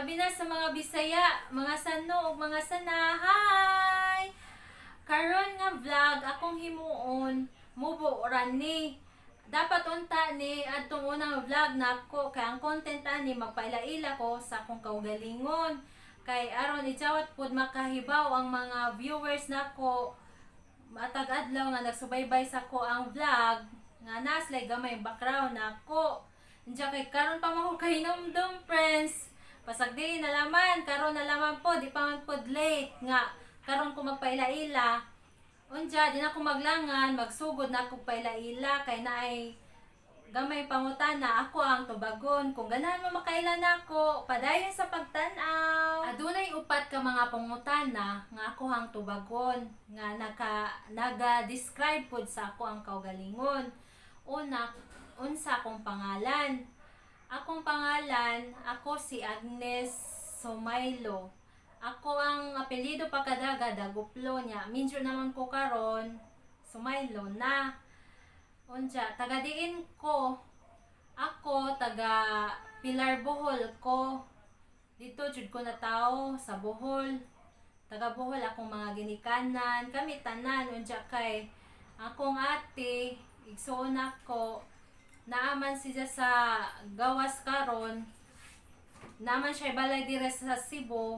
Labi na sa mga Bisaya, mga Sano ug mga Sanahay. Karon nga vlog akong himuon mubo rani. Dapat unta ni adtong unang vlog nako kay ang content ani magpaila-ila ko sa akong kaugalingon. Kay aron ijawat pud makahibaw ang mga viewers nako matag adlaw nga nagsubaybay sa ko ang vlog nga naslay gamay background nako. Diya kay karon pa mo kay numdum friends. Pasagdi na laman, karon na laman po, di pa man pod late nga karon ko magpaila-ila. Unja di na ko maglangan, magsugod na ako paila-ila kay naay gamay pangutana ako ang tubagon. Kung ganahan mo makaila nako, padayon sa pagtan-aw. Adunay upat ka mga pangutana nga ako ang tubagon nga naga-describe pod sa ako ang kaugalingon. Una, unsa akong pangalan. Akong pangalan, ako si Agnes Somaylo. Ako ang apelyido pa kadaga, Daguplo niya. Minjo naman ko karon, Somaylo na. Unja, taga diin ko. Ako, taga Pilar Bohol ko. Dito, jud ko na tao sa Bohol. Taga Bohol, akong mga ginikanan. Kami tanan, unja kay akong ate, igsuon ako. Naaman siya sa gawas karon. Naaman siya balay dire sa Cebu.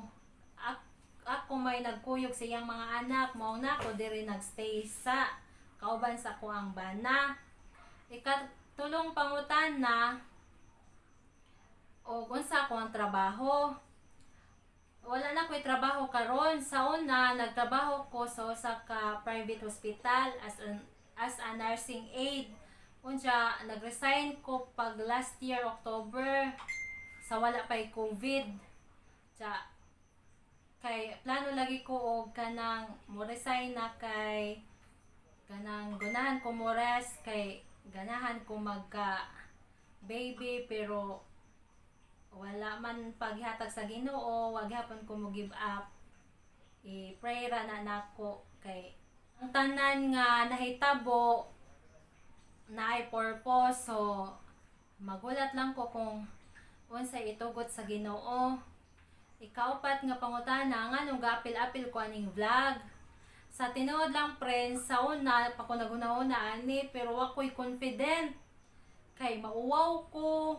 Ako may nagkuyog sa iyang mga anak. Mao na ako dire nagstay sa kauban sa ko ang bana. Ikatulong pangutana o unsa ko ang trabaho. Wala na ko'y trabaho karon. Sa una nagtrabaho ko sa usa ka private hospital as a nursing aide. Unja, nag-resign ko pag last year, October, sa wala pa'y COVID. Tsa, kay plano lagi ko og kanang mo-resign na kay kanang gunahan ko mo rest kay ganahan ko magka baby pero wala man paghatag sa Ginoo, wag hapon ko mo give up. I-pray ra na nako kay ang tanan nga nahitabo naay purpose, so magulat lang ko kung unsay itugot sa Ginoo. Ikaupat nga pangutana nga nung gapil-apil ko aning vlog. Sa tinuod lang friends, sa una pa ko naguna-una ani pero ako'y confident kay mauwaw ko.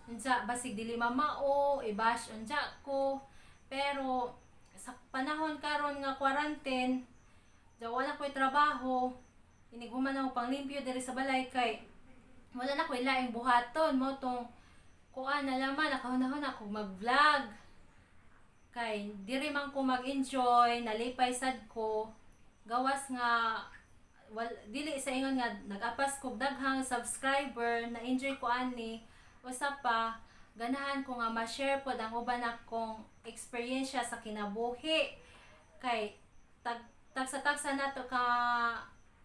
Unsa basig dili mamao, i-bash unja ko. Pero sa panahon karon nga quarantine, wala ko'y trabaho. Iniguman ako panglimpyo diri sa balay kay wala na ko ilaing buhaton mo tong kuan na laman nakahunahon ako mag-vlog kay diri man ko mag-enjoy nalipay sad ko gawas nga dili sa ingon nga nag-apas kog daghang subscriber na enjoy ko ani usa pa ganahan ko nga ma-share pod ang uban akong experience sa kinabuhi kay tagsa-tagsa nato ka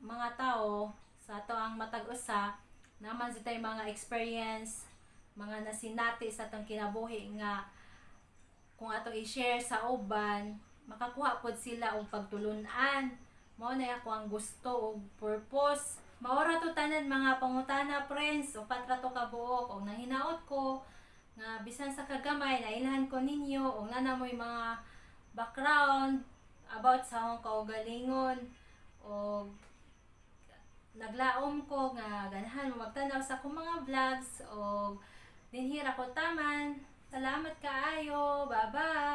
mga tao sa ato ang matag-usa naman tay mga experience mga nasinati sa atong kinabuhi nga kung ato i-share sa uban makakuha pod sila og pagtulun-an mao na ako ang gusto og purpose maora to tanan mga pangutana friends upat ra to ka buok og nahinaot ko nga bisan sa kagamay nailhan ko ninyo og nanamoy mga background about sa akong kaugalingon og naglaom ko nga ganahan mo magtanaw sa akong mga vlogs o dinhira ko taman. Salamat kaayo. Bye-bye.